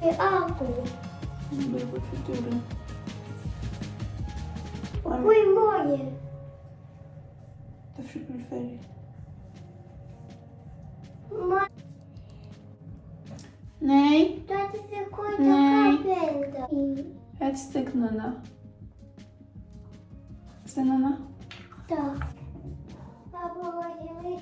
E aku. Bëj për fytyrën. Ku i moje? Të fshi feri. Ma, Nej, tati se kujtë Nej. kapenda. ett styck Nana. Se Nana. Da. Papa moje me.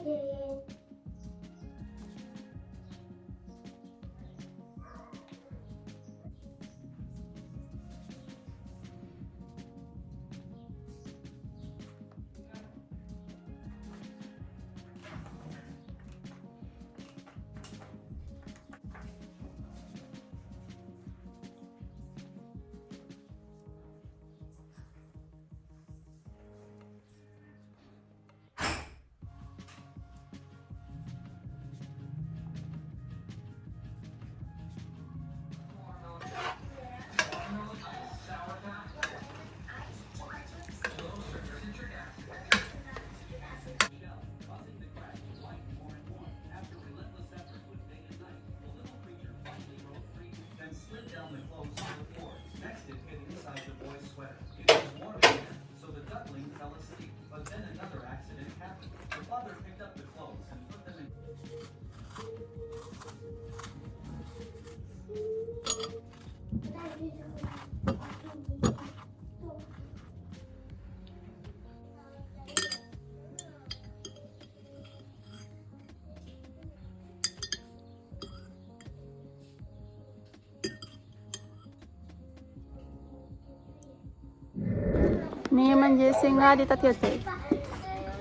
Mirë mëngjesi nga dita tjetër.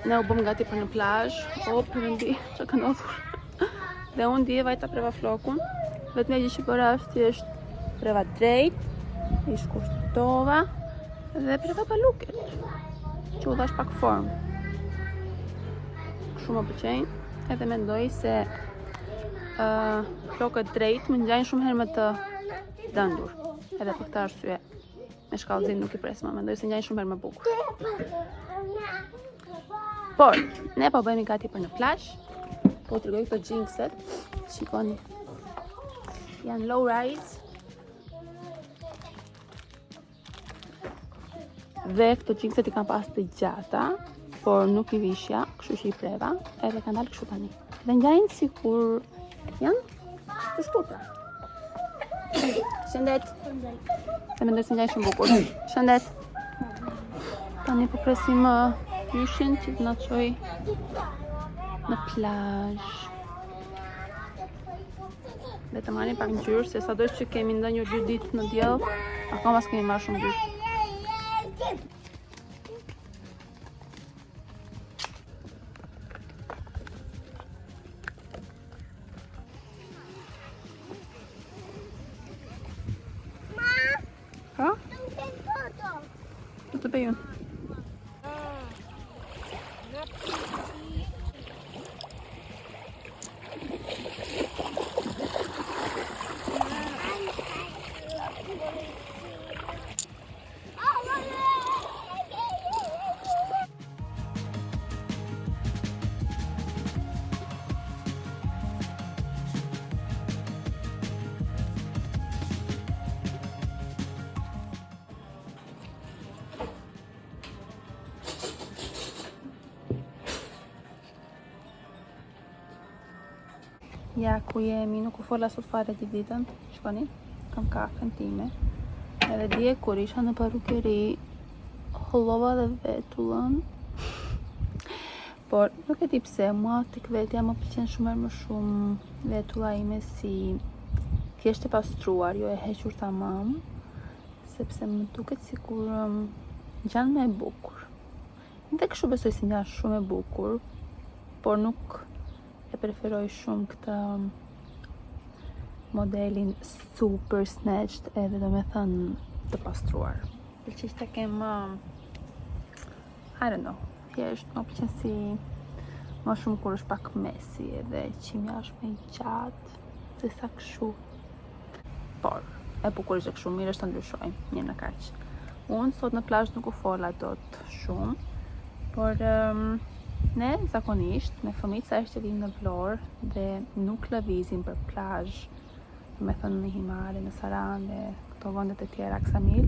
Ne u bëm gati për në plazh. O, përëndi, që ka ndodhur. Dhe unë dje vajta preva flokun. Vetëm gjë që bëra është preva drejt, i shkurtova dhe preva paluket. Që u dhash pak formë. Shumë më pëlqejnë. Edhe mendoj se flokët drejt më ngjajnë shumë herë më të dëndur. Edhe për këtë arsye me shkallëzim nuk i pres më, mendoj se ngjajnë shumë herë më bukur. Por, ne po bëhemi gati për në plazh. Po t'rregoj këto xhinkset. Shikoni. Janë low rise. Dhe këto xhinkset i kam pas të gjata, por nuk i vishja, kështu që i preva, edhe kanë dalë kështu tani. Dhe ngjajnë sikur janë të shkurtra. Shëndet. Se mendoj se ngjajnë shumë bukur. Shëndet. Tani po presim pyshin që të na çoj në plazh. Dhe të marrim pak ngjyrë, se sadoq që kemi ndonjë 2 ditë në diell, akoma s'kemi marrë shumë ngjyrë. Ha? Do të bëj unë. Ja ku jemi, nuk u fola sot fare të ditën. Shikoni, kam kafen time. Edhe dje kur isha në parukeri, hollova dhe vetullën. Por nuk e di pse, mua tek vetja më pëlqen shumë më shumë vetulla ime si thjesht e pastruar, jo e hequr tamam, sepse më duket sikur ngjan më e bukur. Dhe kështu besoj se ngjan shumë e bukur, por nuk e preferoj shumë këtë modelin super snatched edhe do me thënë të pastruar. Pëlqej të kem I don't know, thjesht më pëlqen si më shumë kur është pak mesi edhe qimja është më i gjatë se sa kështu. Por e bukur është kështu, mirë është të ndryshojmë, mirë në kaq. Unë sot në plazh nuk u fola dot shumë, por ne zakonisht me fëmijët sa është të vinë në Vlorë dhe nuk lëvizim për plazh me thënë në Himare, në Sarande, këto vendet e tjera Aksamil.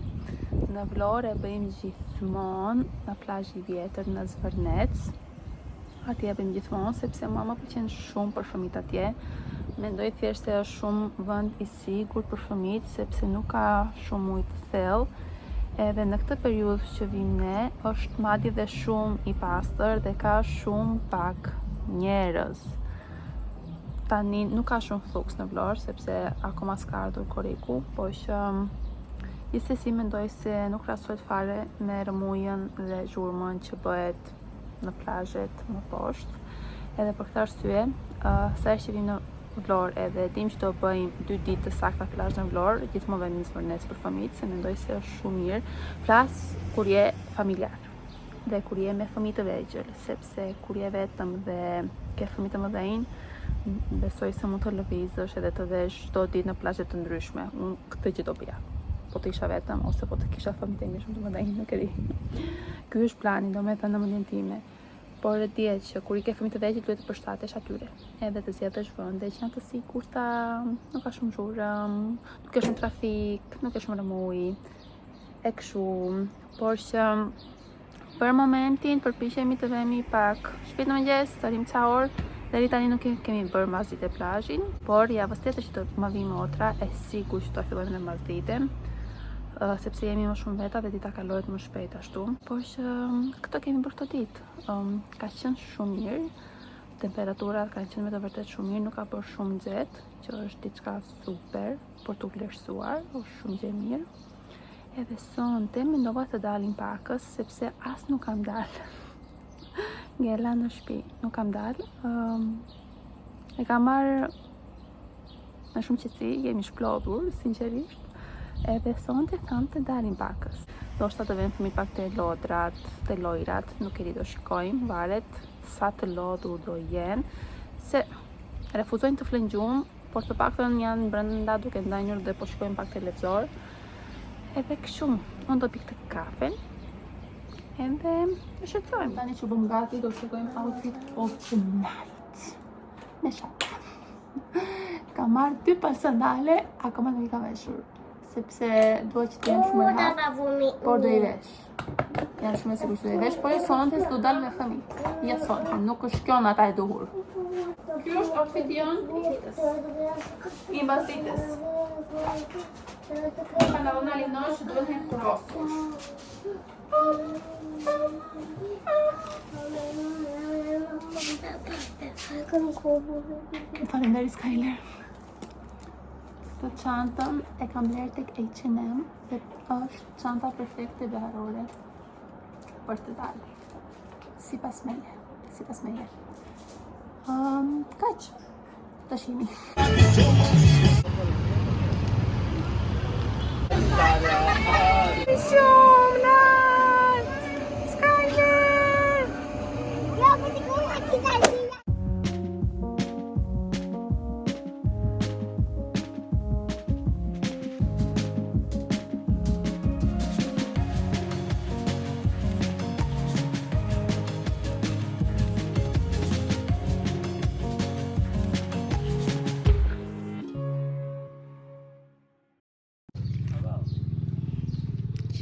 Në Vlorë e bëjmë gjithmonë në plazh i vjetër në Zvërnec. Atje e bëjmë gjithmonë sepse mua më pëlqen shumë për fëmijët atje. Mendoj thjesht se është shumë vend i sigurt për fëmijët sepse nuk ka shumë ujë të thellë. Edhe në këtë periudhë që vim ne, është madje dhe shumë i pastër dhe ka shumë pak njerëz. Tani nuk ka shumë thuks në Vlorë sepse akoma s'ka ardhur korriku, po që gjithsesi mendoj se nuk krahasohet fare me rëmujën dhe zhurmën që bëhet në plazhet më poshtë. Edhe për këtë arsye, sa herë që vim në Vlorë edhe dim që do bëjmë 2 ditë të sakta plazh në Vlorë, gjithmonë vëmë në Zvërnec për fëmijët, se mendoj se është shumë mirë. Flas kur je familjar dhe kur je me fëmijë të vegjël, sepse kur je vetëm dhe ke fëmijë të mëdhenj, besoj se mund të lëvizësh edhe të vesh çdo ditë në plazhe të ndryshme. Unë këtë gjë do bëja. Po të isha vetëm ose po të kisha fëmijë të mi shumë të mëdhenj, nuk e di. Ky është plani, domethënë në mendjen time. Por e dihet që kur i ke fëmijë të vegjël duhet të përshtatesh atyre. Edhe të zgjedhësh vende që janë të sigurta, nuk ka shumë zhurmë, nuk ke shumë trafik, nuk ke shumë rëmuj. E kështu, por që për momentin përpiqemi të vemi pak shpejt në mëngjes, të arrim ca orë. Deri tani nuk kemi bërë mbasdite plazhin, por javës tjetër që do të vim motra, e sigurt që do fillojmë në mbasdite. Sepse jemi më shumë veta dhe dita kalohet më shpejt ashtu. Por që këto kemi për këtë ditë. Ka qenë shumë mirë, temperaturat kanë qenë me të vërtet shumë mirë, nuk ka bërë shumë nxehtë, që është diçka super për t'u vlerësuar, është shumë gjë mirë. Edhe sonte mendova të dalim pakës, sepse as nuk kam dalë. Ngella në shtëpi, nuk kam dalë. E kam marrë me shumë qetësi, jemi shplodhur, sinqerisht. Edhe sonte tham të dalim pakës. Ndoshta të vëmë fëmijët pak te lodrat, te lojrat, nuk e di, do shikojmë, varet sa të lodhur do jenë, se refuzojnë të flejnë gjumë, por të paktën janë brenda duke ndanjur dhe po shikojnë pak televizor. Edhe kështu, unë do pik të kafen, edhe e shqetësojmë. Tani që bëm gati, do shikojmë outfit of the night. Me shaka. Kam marrë 2 par sandale, akoma nuk i kam veshur. Sepse duhet që të jenë shumë rahat, por do i vesh. Janë shumë e sigurt që do i vesh, por e sonte s'do dal me fëmijë. Ja sonte, nuk është kjo nata e duhur. Ky është outfiti jonë i mbasdites. Pantalona linosh që duhet jenë kurosur. Faleminderit Skyler. Këtë çantën e kam bler tek H&M dhe është çanta perfekte beharore për të dalë. Sipas meje. Kaq. Tash jemi.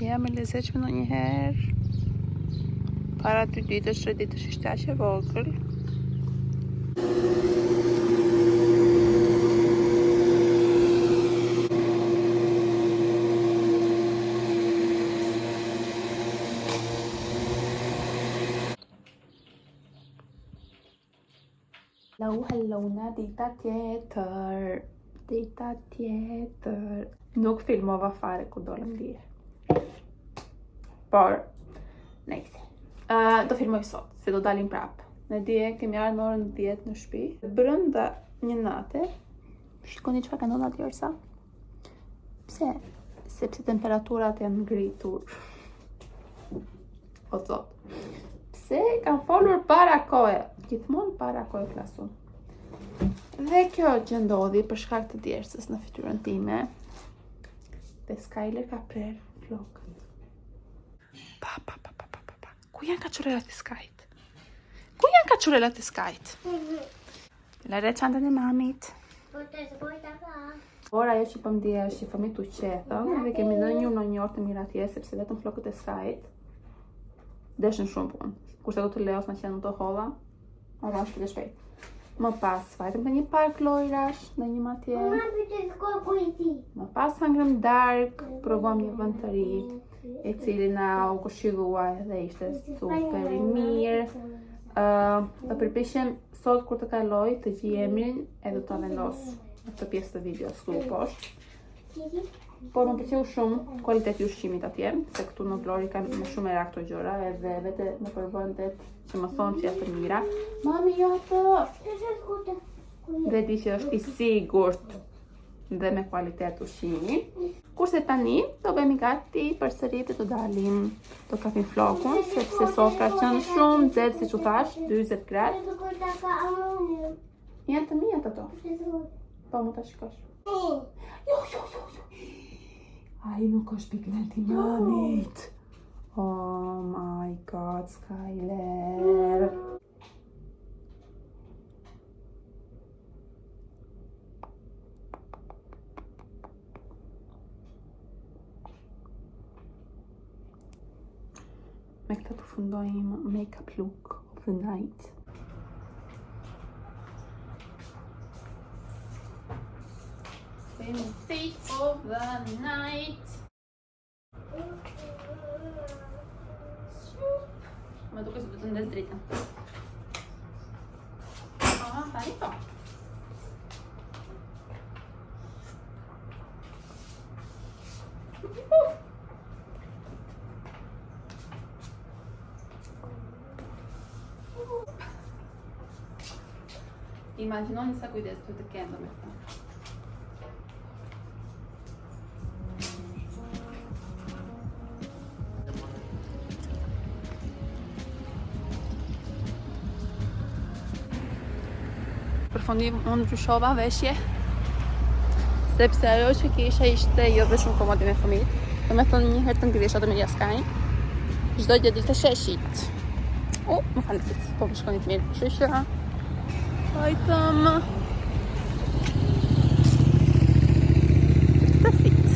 Jam e lezetshme ndonjëherë. Para 2 ditësh, 3 ditësh ishte aq e vogël. Hello, dita tjetër. Nuk filmova fare kur dolëm dje. Por, nejse. Do filmoj sot, se do dalim prap. Në dje kemi ardhur në orën 10 në shtëpi. Brenda një nate, shikoni çfarë ka ndodhur atje Orsa. Pse? Sepse temperaturat janë ngritur. O zot. Pse kam folur para kohe? Gjithmonë para kohe flasun. Dhe kjo gjë ndodhi për shkak të djersës në fytyrën time. Dhe Skyler ka prerë flokët. Ku janë kaçurelat e Skyt? Lare çantën e mamit. Por ajo që po m'dje është që fëmijët u qetën edhe kemi ndonjë orë të mirë atje sepse vetëm flokët e Skyt deshin shumë punë. Kurse do të Leos na qenë në të holla, ora është shpejt. Më pas vajtëm në një park lojrash, në një atje. Mama pyet kokën e tij. Më pas hangrëm dark, provuam një vend të ri, i cili na u këshillua edhe ishte super i mirë. Do përpiqem sot kur të kaloj të gjej emrin edhe ta vendos në këtë pjesë të videos këtu poshtë. Por më pëlqeu shumë kualiteti i ushqimit atje, se këtu në Vlorë kanë më shumë era këto gjëra edhe vetë në përvendet që më thonë që janë të mira. Mami, jo ato! Dhe di që është i sigurt dhe me kualitet ushqimi. Kurse tani do bëhemi gati përsëri të dalim. Do kapim flokun sepse sot ka qenë shumë nxehtë, siç u thash, 40 gradë. Janë të mia ato. Po më ta shikosh. Jo. Ai nuk është pigmenti mamit. Oh my god, Skyler. Me këta përfundojmë make-up look of the night. Face of the night. Më duke se du të ndes dritën. Tani po. Imagjinoni sa kujdes duhet të kenë me këtë. Përfundim unë ndryshova veshje sepse ajo që kisha ishte jo dhe shumë komode me fëmijët. Do me thonë një herë të ngrisha të mirja s'kajnë. Çdo gjë dilte sheshit. Më falni, po më shkonit mirë. Shusha. Hajtëm. Të fit.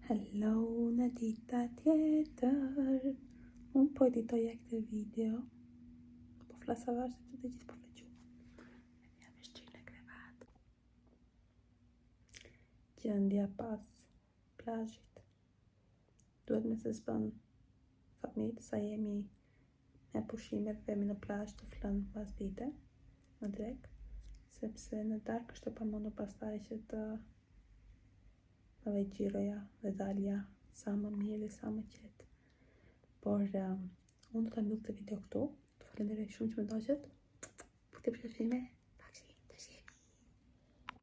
Hello, në dita tjetër. Unë po editoja këtë video. Po flasa vash se të gjithë po flequ. Jam e shqyrë në krevat. Gjendja pas plazhit. Duhet me se s'bën familj sa jemi me pushime, vemi në plazh të flënë pas dite në drek, sepse në darkë është e pamundur pastaj që të gjiroja dhe dalja sa më mirë dhe sa më qetë. Por unë do të mbyll këtë video këtu. Të falenderoj shumë që më ndoqët. Për këtë përshëndetje.